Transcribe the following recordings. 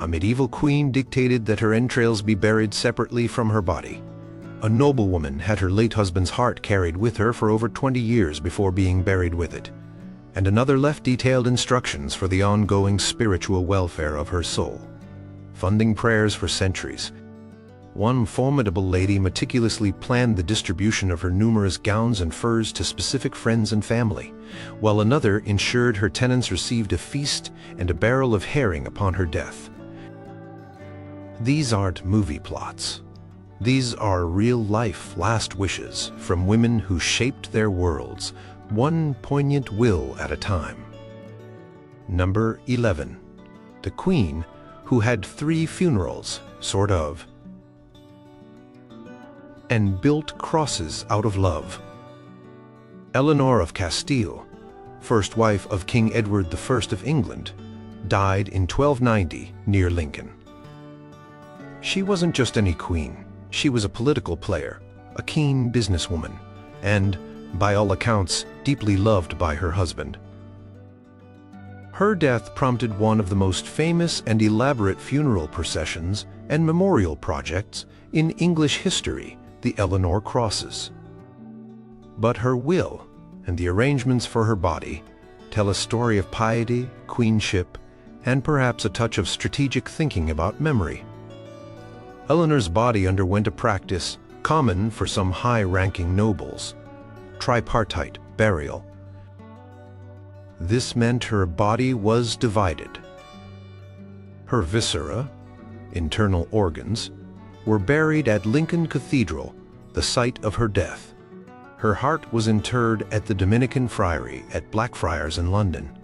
A medieval queen dictated that her entrails be buried separately from her body. A noblewoman had her late husband's heart carried with her for over 20 years before being buried with it, and another left detailed instructions for the ongoing spiritual welfare of her soul, funding prayers for centuries. One formidable lady meticulously planned the distribution of her numerous gowns and furs to specific friends and family, while another ensured her tenants received a feast and a barrel of herring upon her death. These aren't movie plots. These are real-life last wishes from women who shaped their worlds, one poignant will at a time. Number 11. The Queen who had 3 funerals, sort of, and built crosses out of love. Eleanor of Castile, first wife of King Edward I of England, died in 1290 near Lincoln. She wasn't just any queen. She was a political player, a keen businesswoman, and, by all accounts, deeply loved by her husband. Her death prompted one of the most famous and elaborate funeral processions and memorial projects in English history, the Eleanor Crosses. But her will and the arrangements for her body tell a story of piety, queenship, and perhaps a touch of strategic thinking about memory. Eleanor's body underwent a practice common for some high-ranking nobles, tripartite burial. This meant her body was divided. Her viscera, internal organs, were buried at Lincoln Cathedral, the site of her death. Her heart was interred at the Dominican friary at Blackfriars in London,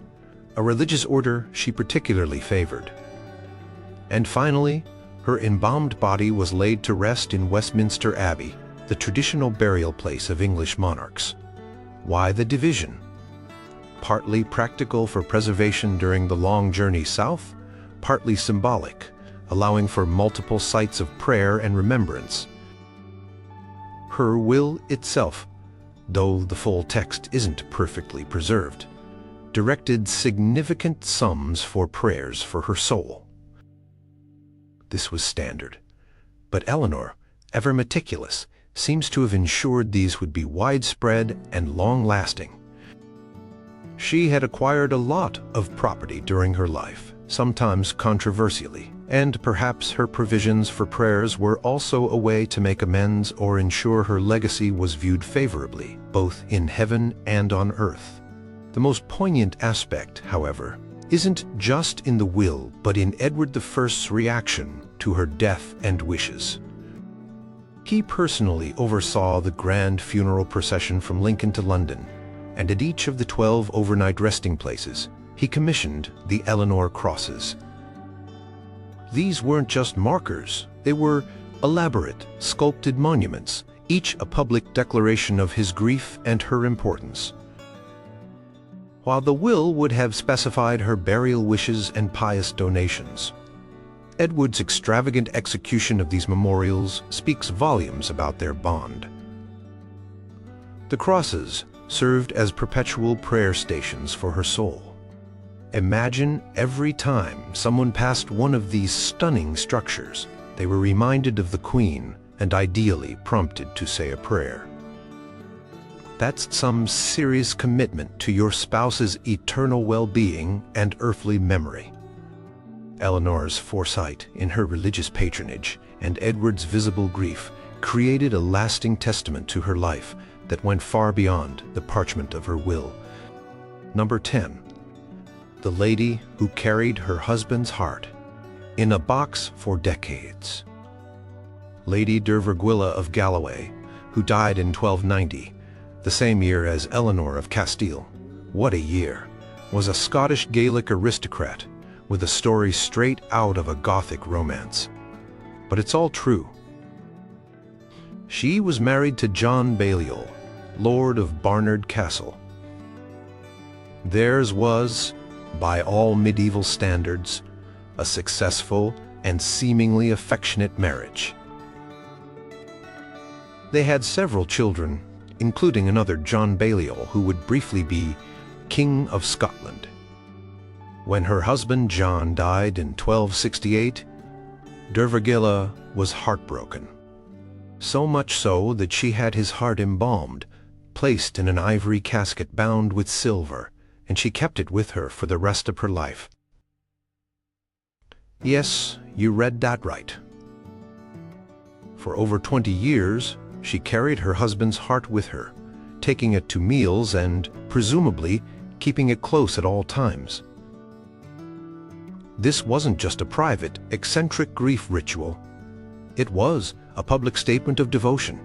a religious order she particularly favored. And finally, her embalmed body was laid to rest in Westminster Abbey, the traditional burial place of English monarchs. Why the division? Partly practical for preservation during the long journey south, partly symbolic, allowing for multiple sites of prayer and remembrance. Her will itself, though the full text isn't perfectly preserved, directed significant sums for prayers for her soul. This was standard, but Eleanor, ever meticulous, seems to have ensured these would be widespread and long-lasting. She had acquired a lot of property during her life, sometimes controversially, and perhaps her provisions for prayers were also a way to make amends or ensure her legacy was viewed favorably, both in heaven and on earth. The most poignant aspect, however, isn't just in the will, but in Edward I's reaction to her death and wishes. He personally oversaw the grand funeral procession from Lincoln to London, and at each of the 12 overnight resting places, he commissioned the Eleanor Crosses. These weren't just markers, they were elaborate, sculpted monuments, each a public declaration of his grief and her importance. While the will would have specified her burial wishes and pious donations, Edward's extravagant execution of these memorials speaks volumes about their bond. The crosses served as perpetual prayer stations for her soul. Imagine every time someone passed one of these stunning structures, they were reminded of the Queen and ideally prompted to say a prayer. That's some serious commitment to your spouse's eternal well-being and earthly memory. Eleanor's foresight in her religious patronage and Edward's visible grief created a lasting testament to her life that went far beyond the parchment of her will. Number 10. The lady who carried her husband's heart in a box for decades. Lady Dervorguilla of Galloway, who died in 1290, the same year as Eleanor of Castile. What a year! Was a Scottish Gaelic aristocrat with a story straight out of a Gothic romance. But it's all true. She was married to John Balliol, Lord of Barnard Castle. Theirs was, by all medieval standards, a successful and seemingly affectionate marriage. They had several children, including another John Balliol, who would briefly be King of Scotland. When her husband John died in 1268, Dervorguilla was heartbroken. So much so that she had his heart embalmed, placed in an ivory casket bound with silver, and she kept it with her for the rest of her life. Yes, you read that right. For over 20 years, she carried her husband's heart with her, taking it to meals and, presumably, keeping it close at all times. This wasn't just a private, eccentric grief ritual. It was a public statement of devotion.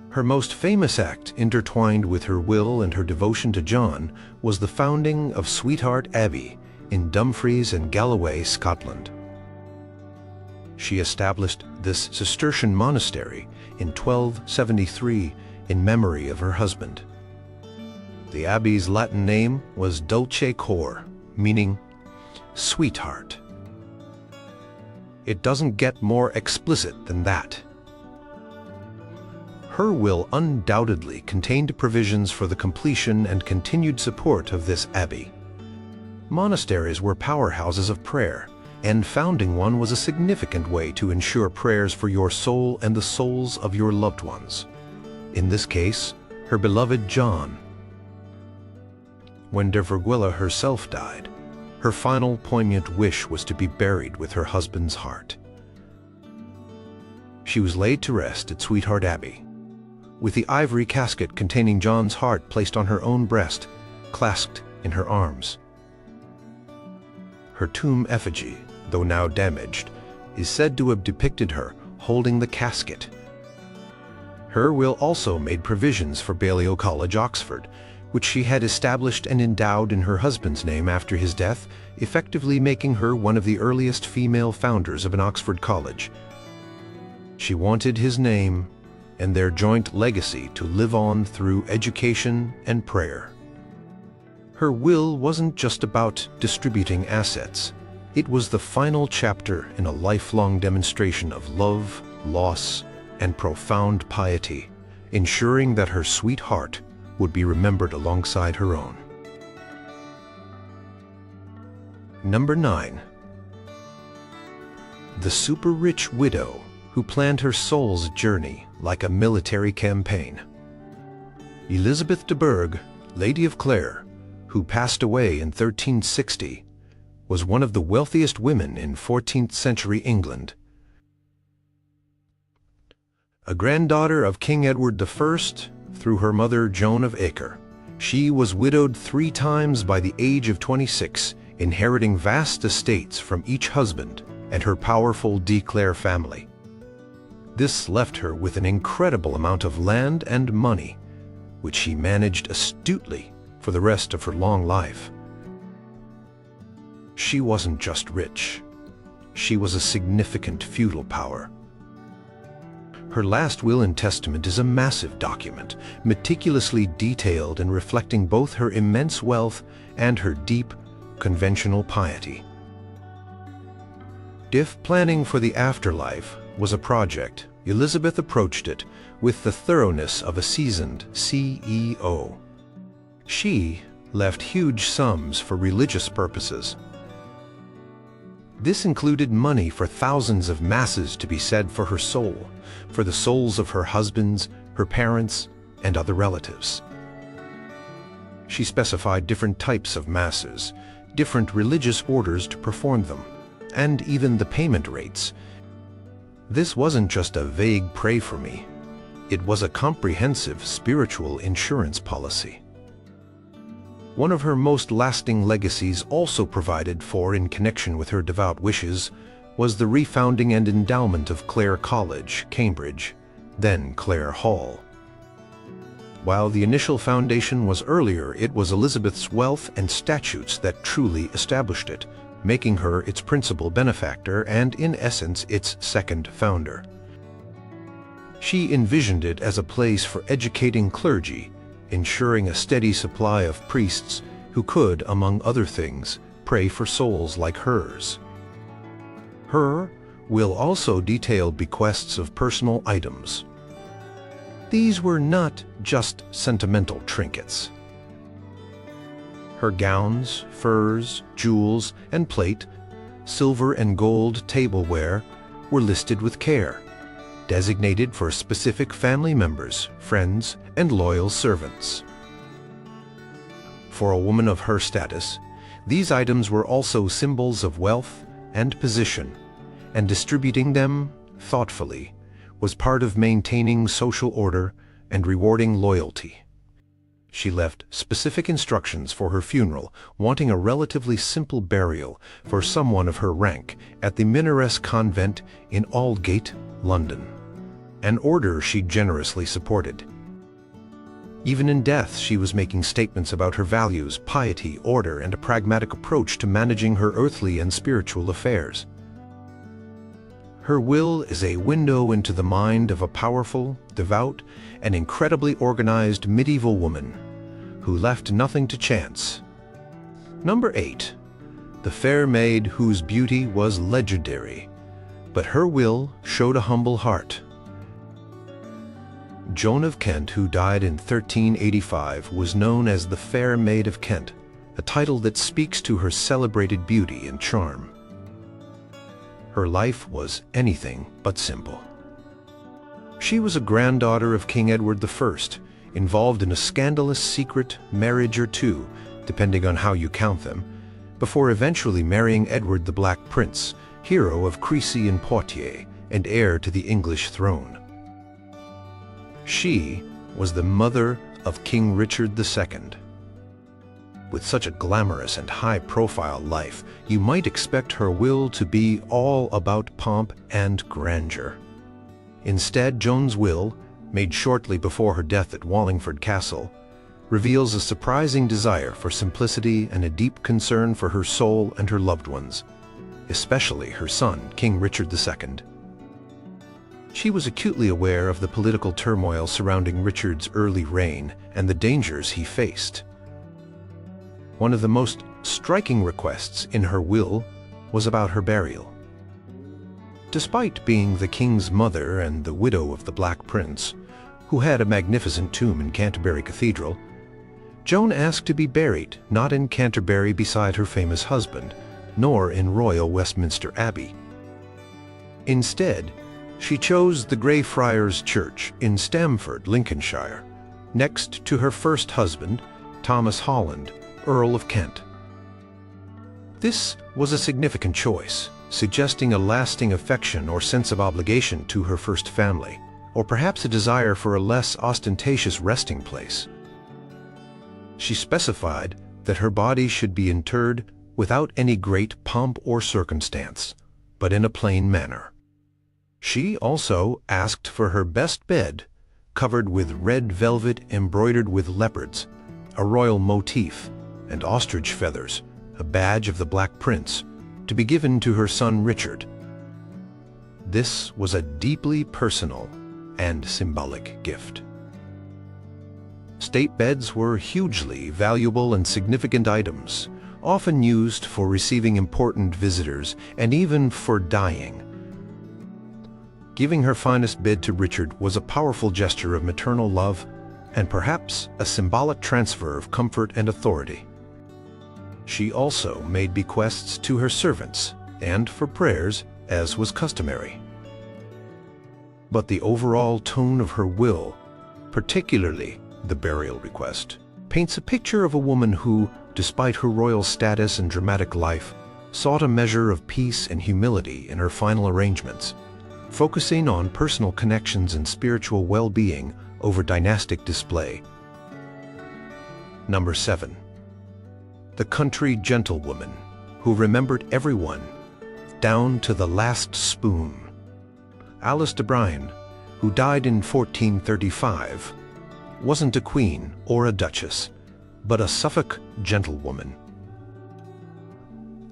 Her most famous act, intertwined with her will and her devotion to John, was the founding of Sweetheart Abbey in Dumfries and Galloway, Scotland. She established this Cistercian monastery in 1273 in memory of her husband. The abbey's Latin name was Dulce Cor, meaning sweetheart. It doesn't get more explicit than that. Her will undoubtedly contained provisions for the completion and continued support of this abbey. Monasteries were powerhouses of prayer, and founding one was a significant way to ensure prayers for your soul and the souls of your loved ones. In this case, her beloved John. When Dervorguilla herself died, her final poignant wish was to be buried with her husband's heart. She was laid to rest at Sweetheart Abbey, with the ivory casket containing John's heart placed on her own breast, clasped in her arms. Her tomb effigy, though now damaged, is said to have depicted her holding the casket. Her will also made provisions for Balliol College, Oxford, which she had established and endowed in her husband's name after his death, effectively making her one of the earliest female founders of an Oxford college. She wanted his name and their joint legacy to live on through education and prayer. Her will wasn't just about distributing assets. It was the final chapter in a lifelong demonstration of love, loss, and profound piety, ensuring that her sweet heart would be remembered alongside her own. Number 9. The super-rich widow who planned her soul's journey like a military campaign. Elizabeth de Burgh, Lady of Clare, who passed away in 1360, was one of the wealthiest women in 14th century England. A granddaughter of King Edward I through her mother Joan of Acre, she was widowed 3 times by the age of 26, inheriting vast estates from each husband and her powerful de Clare family. This left her with an incredible amount of land and money, which she managed astutely for the rest of her long life. She wasn't just rich. She was a significant feudal power. Her last will and testament is a massive document, meticulously detailed and reflecting both her immense wealth and her deep, conventional piety. If planning for the afterlife was a project, Elizabeth approached it with the thoroughness of a seasoned CEO. She left huge sums for religious purposes. This included money for thousands of masses to be said for her soul, for the souls of her husbands, her parents, and other relatives. She specified different types of masses, different religious orders to perform them, and even the payment rates. This wasn't just a vague pray for me. It was a comprehensive spiritual insurance policy. One of her most lasting legacies, also provided for in connection with her devout wishes, was the refounding and endowment of Clare College, Cambridge, then Clare Hall. While the initial foundation was earlier, it was Elizabeth's wealth and statutes that truly established it, making her its principal benefactor and, in essence, its second founder. She envisioned it as a place for educating clergy, ensuring a steady supply of priests who could, among other things, pray for souls like hers. Her will also detail bequests of personal items. These were not just sentimental trinkets. Her gowns, furs, jewels, and plate, silver and gold tableware were listed with care, designated for specific family members, friends, and loyal servants. For a woman of her status, these items were also symbols of wealth and position, and distributing them thoughtfully was part of maintaining social order and rewarding loyalty. She left specific instructions for her funeral, wanting a relatively simple burial for someone of her rank at the Minares Convent in Aldgate, London, an order she generously supported. Even in death, she was making statements about her values, piety, order, and a pragmatic approach to managing her earthly and spiritual affairs. Her will is a window into the mind of a powerful, devout, and incredibly organized medieval woman who left nothing to chance. Number 8. The fair maid whose beauty was legendary, but her will showed a humble heart. Joan of Kent, who died in 1385, was known as the Fair Maid of Kent, a title that speaks to her celebrated beauty and charm. Her life was anything but simple. She was a granddaughter of King Edward I, involved in a scandalous secret marriage or two, depending on how you count them, before eventually marrying Edward the Black Prince, hero of Crécy and Poitiers, and heir to the English throne. She was the mother of King Richard II. With such a glamorous and high-profile life, you might expect her will to be all about pomp and grandeur. Instead, Joan's will, made shortly before her death at Wallingford Castle, reveals a surprising desire for simplicity and a deep concern for her soul and her loved ones, especially her son, King Richard II. She was acutely aware of the political turmoil surrounding Richard's early reign and the dangers he faced. One of the most striking requests in her will was about her burial. Despite being the king's mother and the widow of the Black Prince, who had a magnificent tomb in Canterbury Cathedral, Joan asked to be buried not in Canterbury beside her famous husband, nor in royal Westminster Abbey. Instead, she chose the Grey Friars Church in Stamford, Lincolnshire, next to her first husband, Thomas Holland, Earl of Kent. This was a significant choice, suggesting a lasting affection or sense of obligation to her first family, or perhaps a desire for a less ostentatious resting place. She specified that her body should be interred without any great pomp or circumstance, but in a plain manner. She also asked for her best bed, covered with red velvet embroidered with leopards, a royal motif, and ostrich feathers, a badge of the Black Prince, to be given to her son Richard. This was a deeply personal and symbolic gift. State beds were hugely valuable and significant items, often used for receiving important visitors and even for dying. Giving her finest bed to Richard was a powerful gesture of maternal love and perhaps a symbolic transfer of comfort and authority. She also made bequests to her servants and for prayers, as was customary. But the overall tone of her will, particularly the burial request, paints a picture of a woman who, despite her royal status and dramatic life, sought a measure of peace and humility in her final arrangements, focusing on personal connections and spiritual well-being over dynastic display. Number 7. The country gentlewoman who remembered everyone, down to the last spoon. Alice de Bryene, who died in 1435, wasn't a queen or a duchess, but a Suffolk gentlewoman.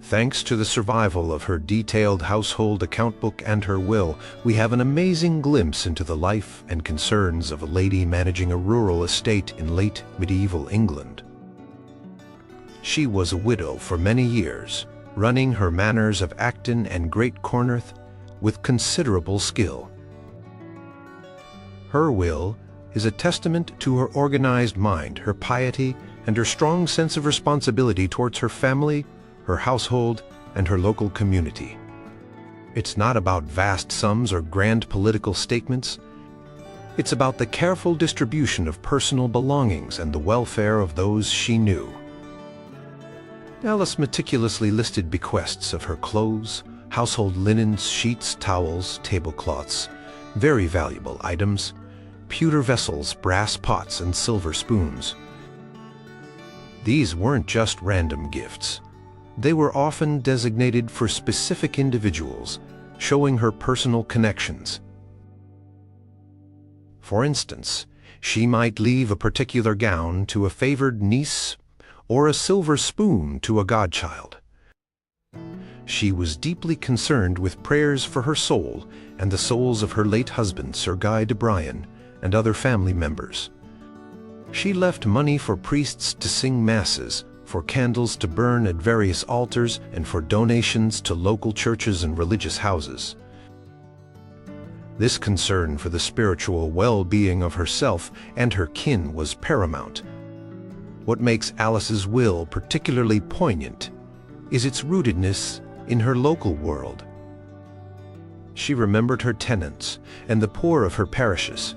Thanks to the survival of her detailed household account book and her will, we have an amazing glimpse into the life and concerns of a lady managing a rural estate in late medieval England. She was a widow for many years, running her manors of Acton and Great Cornouth with considerable skill. Her will is a testament to her organized mind, her piety, and her strong sense of responsibility towards her family, her household, and her local community. It's not about vast sums or grand political statements. It's about the careful distribution of personal belongings and the welfare of those she knew. Alice meticulously listed bequests of her clothes, household linens, sheets, towels, tablecloths, very valuable items, pewter vessels, brass pots, and silver spoons. These weren't just random gifts. They were often designated for specific individuals, showing her personal connections. For instance, she might leave a particular gown to a favored niece or a silver spoon to a godchild. She was deeply concerned with prayers for her soul and the souls of her late husband, Sir Guy de Bryene, and other family members. She left money for priests to sing masses, for candles to burn at various altars, and for donations to local churches and religious houses. This concern for the spiritual well-being of herself and her kin was paramount. What makes Alice's will particularly poignant is its rootedness in her local world. She remembered her tenants and the poor of her parishes.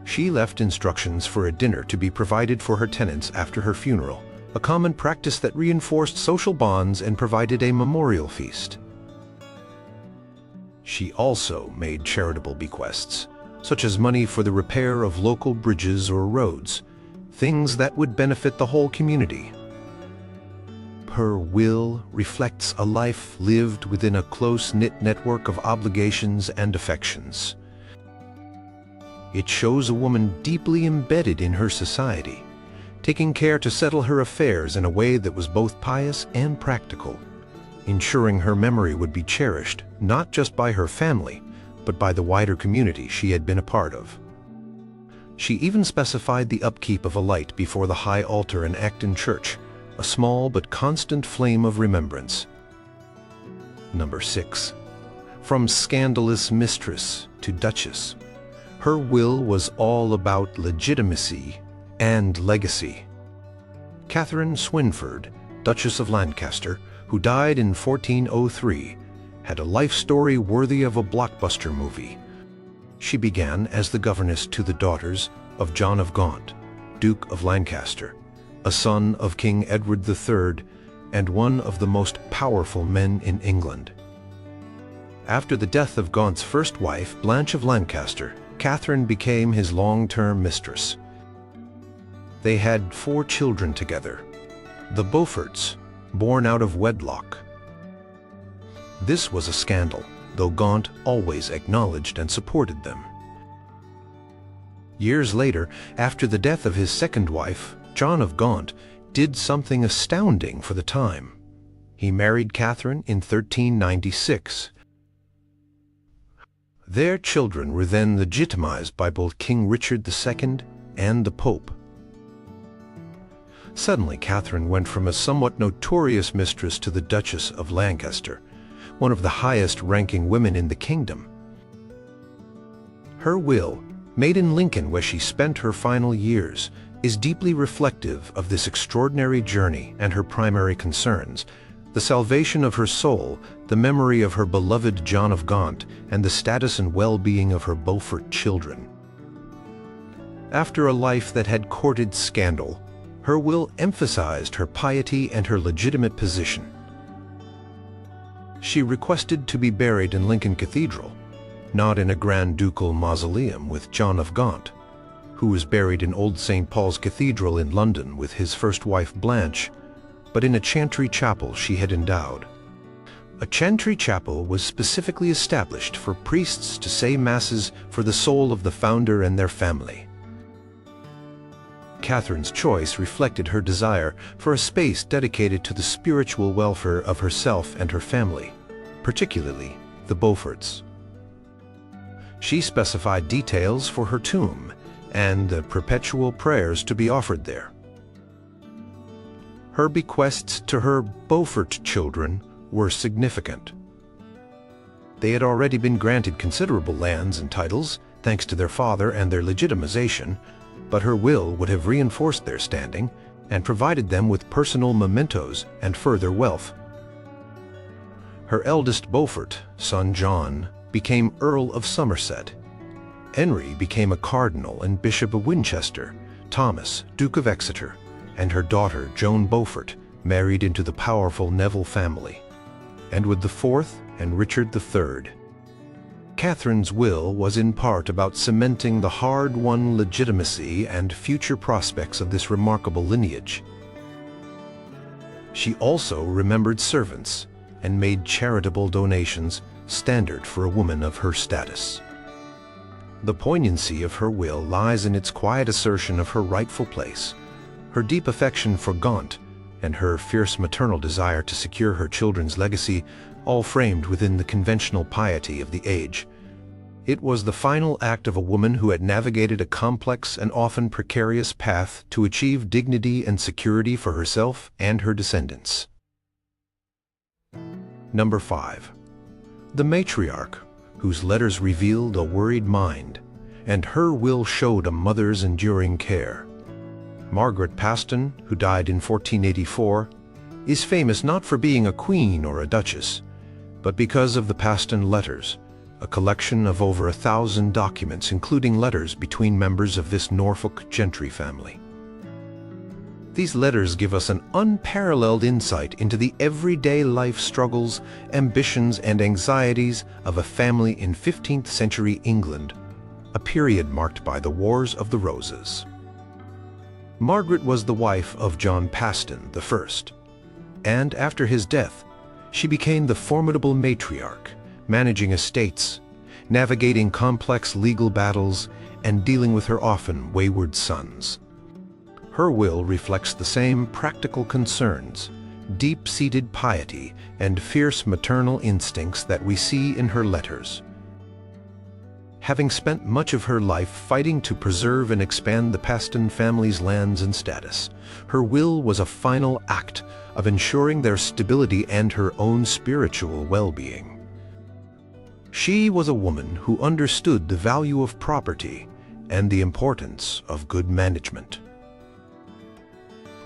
She left instructions for a dinner to be provided for her tenants after her funeral, a common practice that reinforced social bonds and provided a memorial feast. She also made charitable bequests, such as money for the repair of local bridges or roads, things that would benefit the whole community. Her will reflects a life lived within a close-knit network of obligations and affections. It shows a woman deeply embedded in her society, taking care to settle her affairs in a way that was both pious and practical, ensuring her memory would be cherished not just by her family, but by the wider community she had been a part of. She even specified the upkeep of a light before the high altar in Acton Church, a small but constant flame of remembrance. Number 6. From scandalous mistress to duchess, her will was all about legitimacy and legacy. Katherine Swynford, Duchess of Lancaster, who died in 1403, had a life story worthy of a blockbuster movie. She began as the governess to the daughters of John of Gaunt, Duke of Lancaster, a son of King Edward III and one of the most powerful men in England. After the death of Gaunt's first wife, Blanche of Lancaster, Catherine became his long-term mistress. They had 4 children together, the Beauforts, born out of wedlock. This was a scandal, though Gaunt always acknowledged and supported them. Years later, after the death of his second wife, John of Gaunt did something astounding for the time. He married Catherine in 1396. Their children were then legitimized by both King Richard II and the Pope. Suddenly, Catherine went from a somewhat notorious mistress to the Duchess of Lancaster, one of the highest-ranking women in the kingdom. Her will, made in Lincoln where she spent her final years, is deeply reflective of this extraordinary journey and her primary concerns: the salvation of her soul, the memory of her beloved John of Gaunt, and the status and well-being of her Beaufort children. After a life that had courted scandal, her will emphasized her piety and her legitimate position. She requested to be buried in Lincoln Cathedral, not in a grand ducal mausoleum with John of Gaunt, who was buried in Old St. Paul's Cathedral in London with his first wife Blanche, but in a chantry chapel she had endowed. A chantry chapel was specifically established for priests to say masses for the soul of the founder and their family. Catherine's choice reflected her desire for a space dedicated to the spiritual welfare of herself and her family, particularly the Beauforts. She specified details for her tomb and the perpetual prayers to be offered there. Her bequests to her Beaufort children were significant. They had already been granted considerable lands and titles, thanks to their father and their legitimization, but her will would have reinforced their standing, and provided them with personal mementos and further wealth. Her eldest Beaufort, son John, became Earl of Somerset. Henry became a cardinal and Bishop of Winchester. Thomas, Duke of Exeter, and her daughter Joan Beaufort married into the powerful Neville family. Edward IV and Richard III. Catherine's will was in part about cementing the hard-won legitimacy and future prospects of this remarkable lineage. She also remembered servants and made charitable donations, standard for a woman of her status. The poignancy of her will lies in its quiet assertion of her rightful place, her deep affection for Gaunt, and her fierce maternal desire to secure her children's legacy, all framed within the conventional piety of the age. It was the final act of a woman who had navigated a complex and often precarious path to achieve dignity and security for herself and her descendants. Number 5. The matriarch, whose letters revealed a worried mind, and her will showed a mother's enduring care. Margaret Paston, who died in 1484, is famous not for being a queen or a duchess, but because of the Paston Letters, a collection of over 1,000 documents including letters between members of this Norfolk gentry family. These letters give us an unparalleled insight into the everyday life struggles, ambitions, and anxieties of a family in 15th century England, a period marked by the Wars of the Roses. Margaret was the wife of John Paston I, and after his death, she became the formidable matriarch, managing estates, navigating complex legal battles, and dealing with her often wayward sons. Her will reflects the same practical concerns, deep-seated piety, and fierce maternal instincts that we see in her letters. Having spent much of her life fighting to preserve and expand the Paston family's lands and status, her will was a final act of ensuring their stability and her own spiritual well-being. She was a woman who understood the value of property and the importance of good management.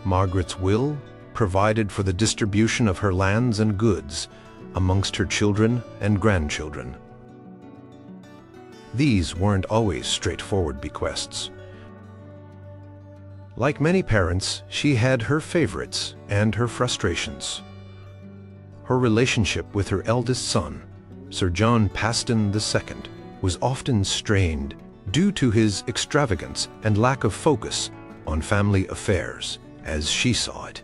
Margaret's will provided for the distribution of her lands and goods amongst her children and grandchildren. These weren't always straightforward bequests. Like many parents, she had her favorites and her frustrations. Her relationship with her eldest son, Sir John Paston II, was often strained due to his extravagance and lack of focus on family affairs, as she saw it.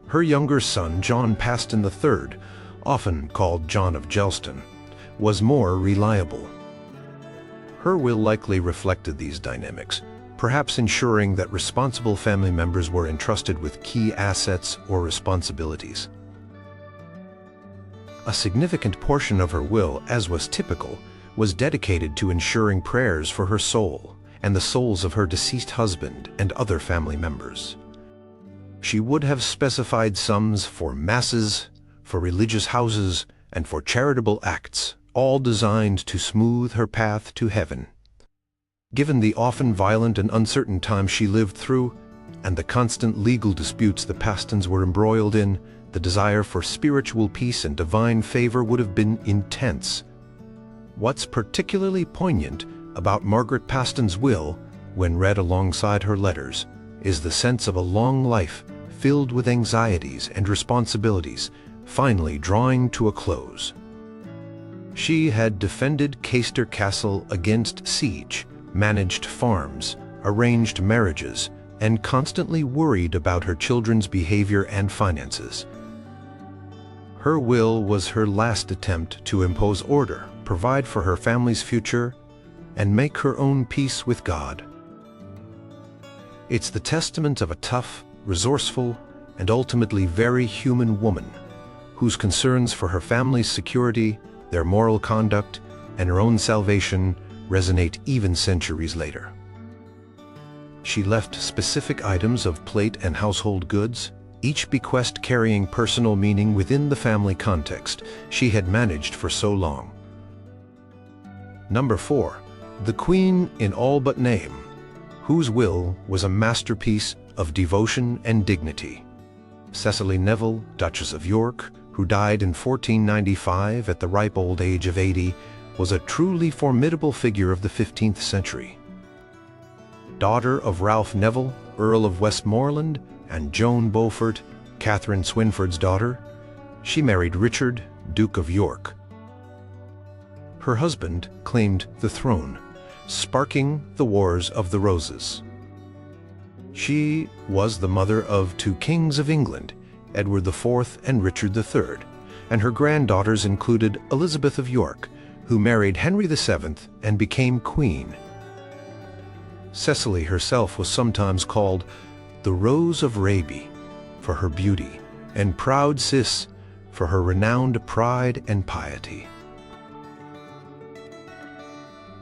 Her younger son, John Paston III, often called John of Gelston, was more reliable. Her will likely reflected these dynamics, perhaps ensuring that responsible family members were entrusted with key assets or responsibilities. A significant portion of her will, as was typical, was dedicated to ensuring prayers for her soul and the souls of her deceased husband and other family members. She would have specified sums for masses, for religious houses, and for charitable acts, all designed to smooth her path to heaven. Given the often violent and uncertain times she lived through, and the constant legal disputes the Pastons were embroiled in, the desire for spiritual peace and divine favor would have been intense. What's particularly poignant about Margaret Paston's will, when read alongside her letters, is the sense of a long life filled with anxieties and responsibilities, finally drawing to a close. She had defended Caister Castle against siege, managed farms, arranged marriages, and constantly worried about her children's behavior and finances. Her will was her last attempt to impose order, provide for her family's future, and make her own peace with God. It's the testament of a tough, resourceful, and ultimately very human woman, whose concerns for her family's security, their moral conduct, and her own salvation resonate even centuries later. She left specific items of plate and household goods, each bequest carrying personal meaning within the family context she had managed for so long. Number 4. The Queen in all but name, whose will was a masterpiece of devotion and dignity. Cecily Neville, Duchess of York, who died in 1495 at the ripe old age of 80, was a truly formidable figure of the 15th century. Daughter of Ralph Neville, Earl of Westmoreland, and Joan Beaufort, Katherine Swynford's daughter, she married Richard, Duke of York. Her husband claimed the throne, sparking the Wars of the Roses. She was the mother of two kings of England, Edward IV and Richard III, and her granddaughters included Elizabeth of York, who married Henry VII and became queen. Cecily herself was sometimes called the Rose of Raby for her beauty, and Proud Cis for her renowned pride and piety.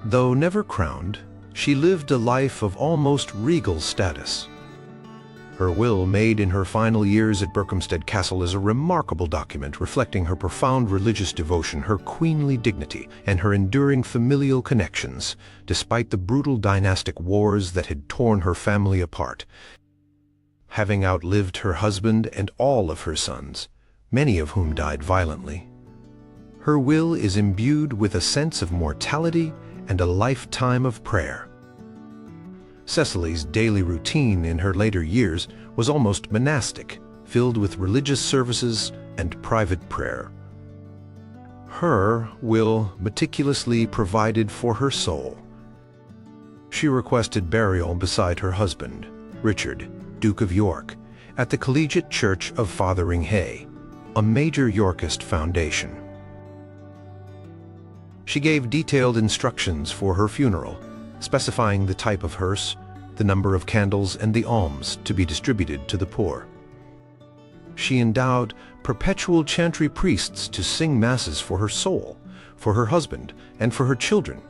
Though never crowned, she lived a life of almost regal status. Her will, made in her final years at Berkhamsted Castle, is a remarkable document reflecting her profound religious devotion, her queenly dignity, and her enduring familial connections, despite the brutal dynastic wars that had torn her family apart. Having outlived her husband and all of her sons, many of whom died violently, her will is imbued with a sense of mortality and a lifetime of prayer. Cecily's daily routine in her later years was almost monastic, filled with religious services and private prayer. Her will meticulously provided for her soul. She requested burial beside her husband, Richard, Duke of York, at the Collegiate Church of Fotheringhay, a major Yorkist foundation. She gave detailed instructions for her funeral, specifying the type of hearse, the number of candles, and the alms to be distributed to the poor. She endowed perpetual chantry priests to sing masses for her soul, for her husband, and for her children,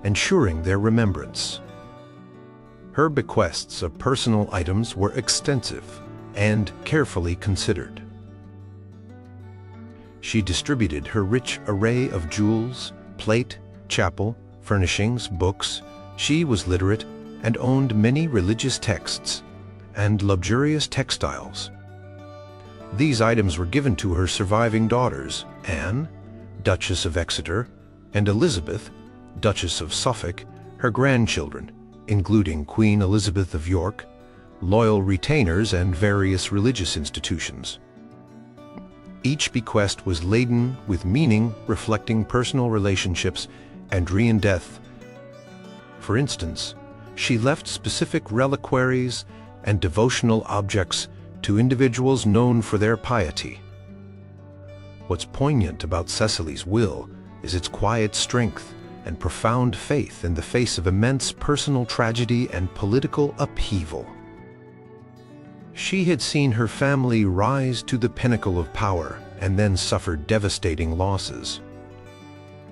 ensuring their remembrance. Her bequests of personal items were extensive and carefully considered. She distributed her rich array of jewels, plate, chapel, furnishings, books. She was literate and owned many religious texts and luxurious textiles. These items were given to her surviving daughters, Anne, Duchess of Exeter, and Elizabeth, Duchess of Suffolk, her grandchildren, including Queen Elizabeth of York, loyal retainers, and various religious institutions. Each bequest was laden with meaning, reflecting personal relationships and re death. For instance, she left specific reliquaries and devotional objects to individuals known for their piety. What's poignant about Cecily's will is its quiet strength and profound faith in the face of immense personal tragedy and political upheaval. She had seen her family rise to the pinnacle of power and then suffer devastating losses.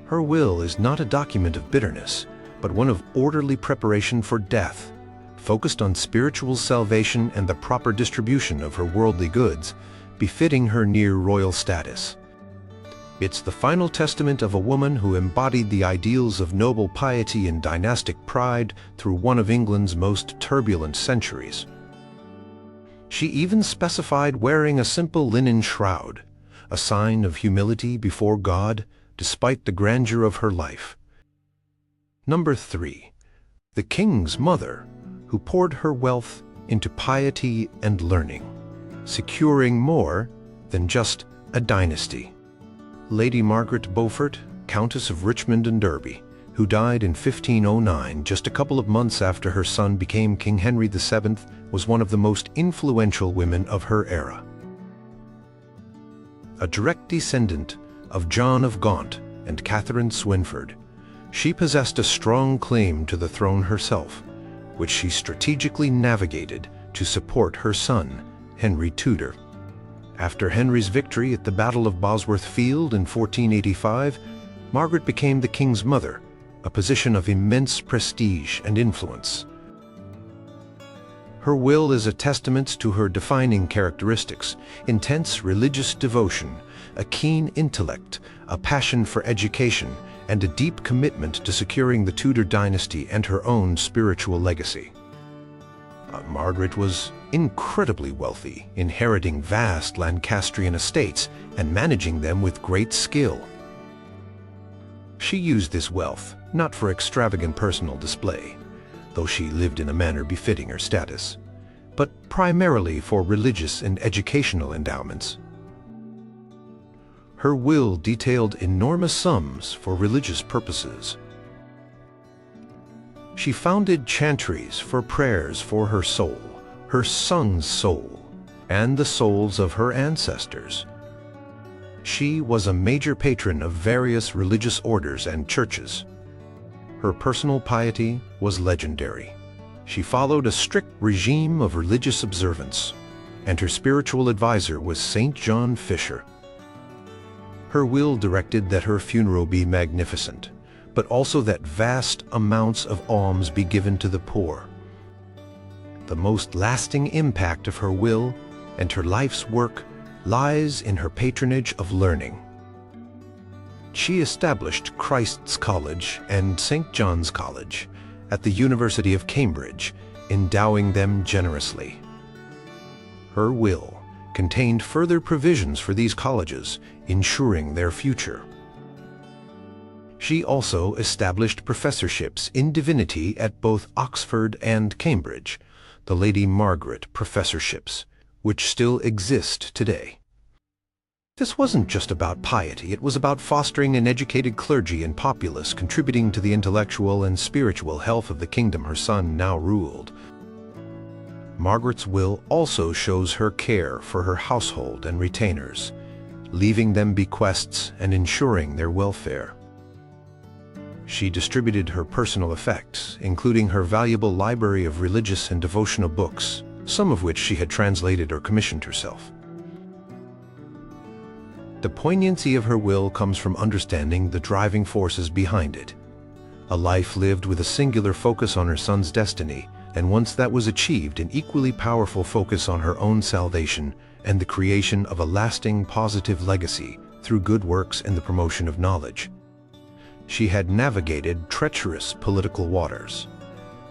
Her will is not a document of bitterness, but one of orderly preparation for death, focused on spiritual salvation and the proper distribution of her worldly goods, befitting her near-royal status. It's the final testament of a woman who embodied the ideals of noble piety and dynastic pride through one of England's most turbulent centuries. She even specified wearing a simple linen shroud, a sign of humility before God, despite the grandeur of her life. Number 3. The king's mother, who poured her wealth into piety and learning, securing more than just a dynasty. Lady Margaret Beaufort, Countess of Richmond and Derby, who died in 1509, just a couple of months after her son became King Henry VII, was one of the most influential women of her era. A direct descendant of John of Gaunt and Katherine Swynford, she possessed a strong claim to the throne herself, which she strategically navigated to support her son, Henry Tudor. After Henry's victory at the Battle of Bosworth Field in 1485, Margaret became the king's mother, a position of immense prestige and influence. Her will is a testament to her defining characteristics: intense religious devotion, a keen intellect, a passion for education, and a deep commitment to securing the Tudor dynasty and her own spiritual legacy. Margaret was incredibly wealthy, inheriting vast Lancastrian estates and managing them with great skill. She used this wealth not for extravagant personal display, though she lived in a manner befitting her status, but primarily for religious and educational endowments. Her will detailed enormous sums for religious purposes. She founded chantries for prayers for her soul, her son's soul, and the souls of her ancestors. She was a major patron of various religious orders and churches. Her personal piety was legendary. She followed a strict regime of religious observance, and her spiritual advisor was St. John Fisher. Her will directed that her funeral be magnificent, but also that vast amounts of alms be given to the poor. The most lasting impact of her will and her life's work lies in her patronage of learning. She established Christ's College and St. John's College at the University of Cambridge, endowing them generously. Her will contained further provisions for these colleges, ensuring their future. She also established professorships in divinity at both Oxford and Cambridge, the Lady Margaret professorships, which still exist today. This wasn't just about piety, it was about fostering an educated clergy and populace, contributing to the intellectual and spiritual health of the kingdom her son now ruled. Margaret's will also shows her care for her household and retainers, leaving them bequests and ensuring their welfare. She distributed her personal effects, including her valuable library of religious and devotional books, some of which she had translated or commissioned herself. The poignancy of her will comes from understanding the driving forces behind it. A life lived with a singular focus on her son's destiny, and once that was achieved, an equally powerful focus on her own salvation and the creation of a lasting positive legacy through good works and the promotion of knowledge. She had navigated treacherous political waters,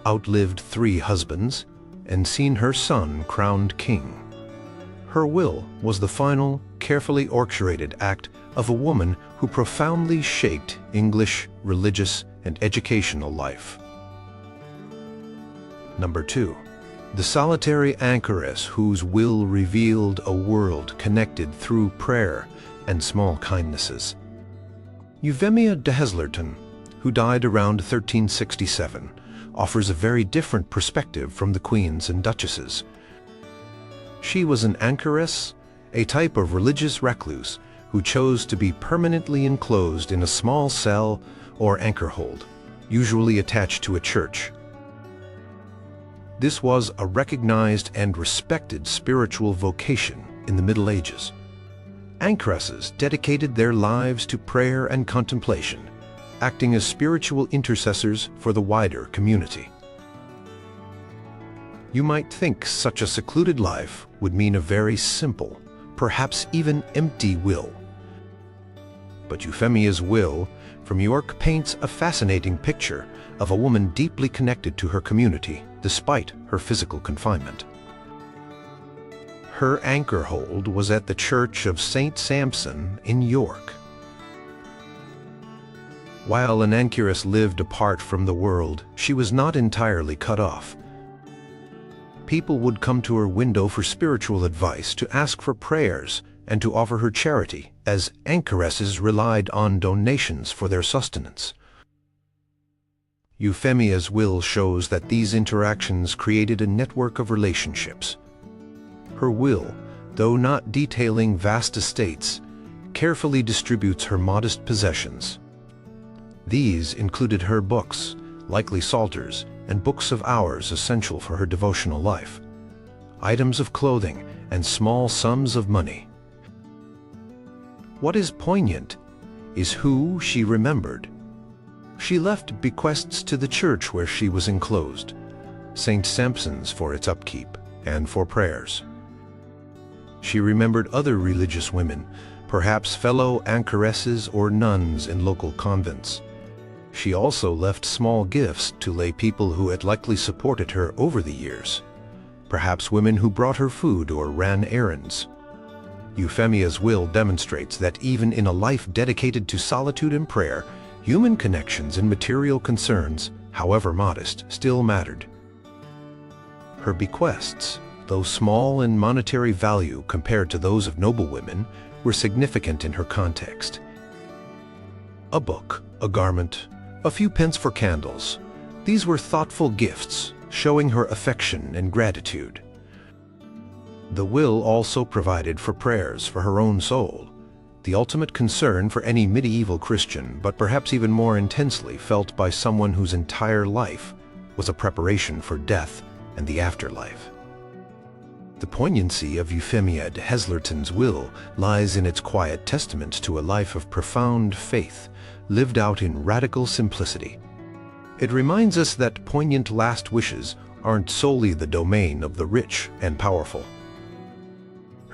outlived 3 husbands, and seen her son crowned king. Her will was the final, carefully orchestrated act of a woman who profoundly shaped English, religious, and educational life. Number 2. The solitary anchoress whose will revealed a world connected through prayer and small kindnesses. Euphemia de Heslerton, who died around 1367, offers a very different perspective from the queens and duchesses. She was an anchoress, a type of religious recluse who chose to be permanently enclosed in a small cell or anchor hold, usually attached to a church. This was a recognized and respected spiritual vocation in the Middle Ages. Anchoresses dedicated their lives to prayer and contemplation, acting as spiritual intercessors for the wider community. You might think such a secluded life would mean a very simple, perhaps even empty will. But Euphemia's will from York paints a fascinating picture of a woman deeply connected to her community despite her physical confinement. Her anchor hold was at the Church of St. Sampson in York. While an anchoress lived apart from the world, she was not entirely cut off. People would come to her window for spiritual advice, to ask for prayers, and to offer her charity, as anchoresses relied on donations for their sustenance. Euphemia's will shows that these interactions created a network of relationships. Her will, though not detailing vast estates, carefully distributes her modest possessions. These included her books, likely psalters, and books of hours essential for her devotional life, items of clothing, and small sums of money. What is poignant is who she remembered. She left bequests to the church where she was enclosed, St. Sampson's for its upkeep and for prayers. She remembered other religious women, perhaps fellow anchoresses or nuns in local convents. She also left small gifts to lay people who had likely supported her over the years. perhaps women who brought her food or ran errands. Euphemia's will demonstrates that even in a life dedicated to solitude and prayer, human connections and material concerns, however modest, still mattered. Her bequests, though small in monetary value compared to those of noblewomen, were significant in her context. A book, a garment, a few pence for candles. These were thoughtful gifts, showing her affection and gratitude. The will also provided for prayers for her own soul, the ultimate concern for any medieval Christian, but perhaps even more intensely felt by someone whose entire life was a preparation for death and the afterlife. The poignancy of Euphemia de Heslerton's will lies in its quiet testament to a life of profound faith, lived out in radical simplicity. It reminds us that poignant last wishes aren't solely the domain of the rich and powerful.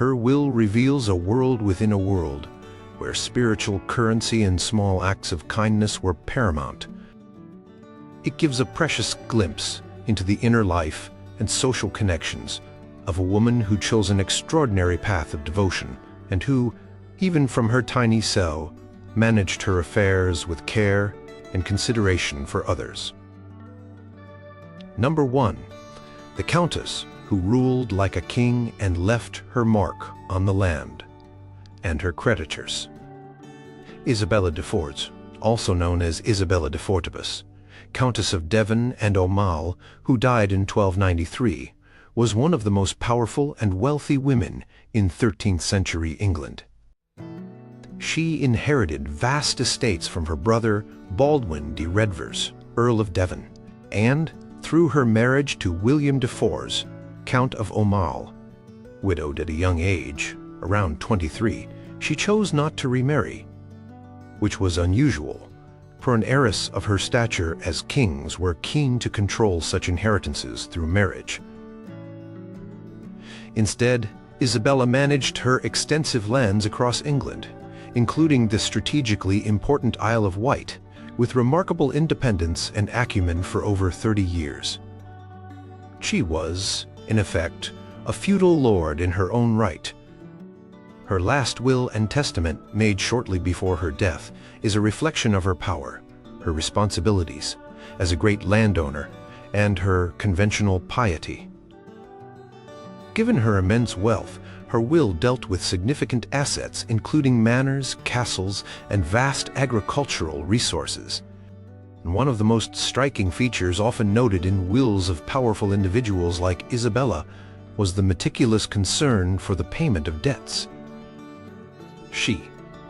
Her will reveals a world within a world, where spiritual currency and small acts of kindness were paramount. It gives a precious glimpse into the inner life and social connections of a woman who chose an extraordinary path of devotion and who, even from her tiny cell, managed her affairs with care and consideration for others. Number 1. The Countess who ruled like a king and left her mark on the land, and her creditors. Isabella de Fortibus, also known as Isabella de Fortibus, Countess of Devon and Aumale, who died in 1293, was one of the most powerful and wealthy women in 13th century England. She inherited vast estates from her brother Baldwin de Redvers, Earl of Devon, and, through her marriage to William de Forres, Count of Aumale, widowed at a young age, around 23, she chose not to remarry, which was unusual, for an heiress of her stature, as kings were keen to control such inheritances through marriage. Instead, Isabella managed her extensive lands across England, including the strategically important Isle of Wight, with remarkable independence and acumen for over 30 years. She was, in effect, a feudal lord in her own right. Her last will and testament, made shortly before her death, is a reflection of her power, her responsibilities as a great landowner, and her conventional piety. Given her immense wealth, her will dealt with significant assets including manors, castles, and vast agricultural resources. And one of the most striking features often noted in wills of powerful individuals like Isabella was the meticulous concern for the payment of debts. She,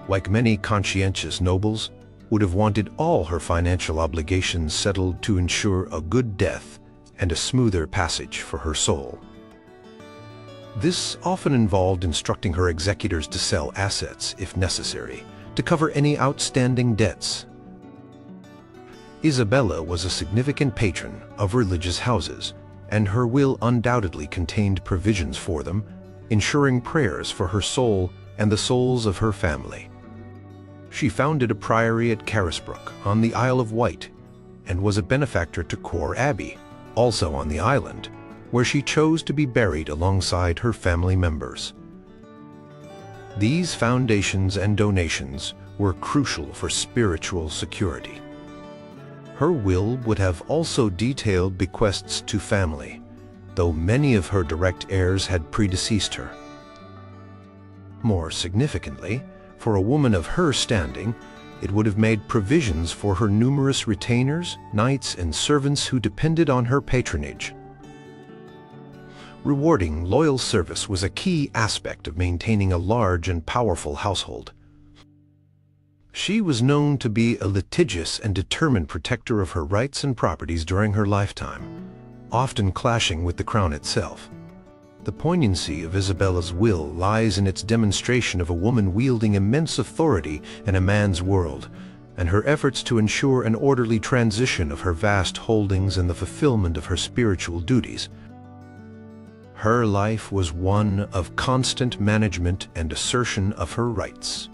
like many conscientious nobles, would have wanted all her financial obligations settled to ensure a good death and a smoother passage for her soul. This often involved instructing her executors to sell assets, if necessary, to cover any outstanding debts. Isabella was a significant patron of religious houses, and her will undoubtedly contained provisions for them, ensuring prayers for her soul and the souls of her family. She founded a priory at Carisbrooke on the Isle of Wight, and was a benefactor to Cor Abbey, also on the island, where she chose to be buried alongside her family members. These foundations and donations were crucial for spiritual security. Her will would have also detailed bequests to family, though many of her direct heirs had predeceased her. More significantly, for a woman of her standing, it would have made provisions for her numerous retainers, knights, and servants who depended on her patronage. Rewarding loyal service was a key aspect of maintaining a large and powerful household. She was known to be a litigious and determined protector of her rights and properties during her lifetime, often clashing with the crown itself. The poignancy of Isabella's will lies in its demonstration of a woman wielding immense authority in a man's world, and her efforts to ensure an orderly transition of her vast holdings and the fulfillment of her spiritual duties. Her life was one of constant management and assertion of her rights.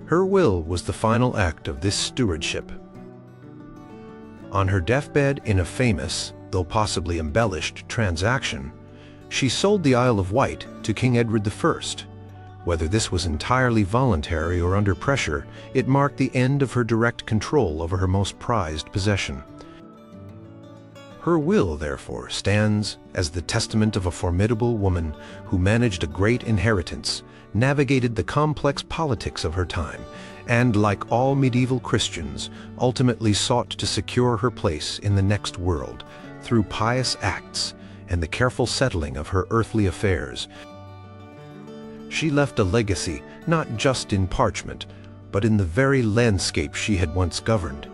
Her will was the final act of this stewardship. On her deathbed in a famous, though possibly embellished, transaction, she sold the Isle of Wight to King Edward I. Whether this was entirely voluntary or under pressure, it marked the end of her direct control over her most prized possession. Her will, therefore, stands as the testament of a formidable woman who managed a great inheritance, navigated the complex politics of her time, and, like all medieval Christians, ultimately sought to secure her place in the next world through pious acts and the careful settling of her earthly affairs. She left a legacy not just in parchment, but in the very landscape she had once governed.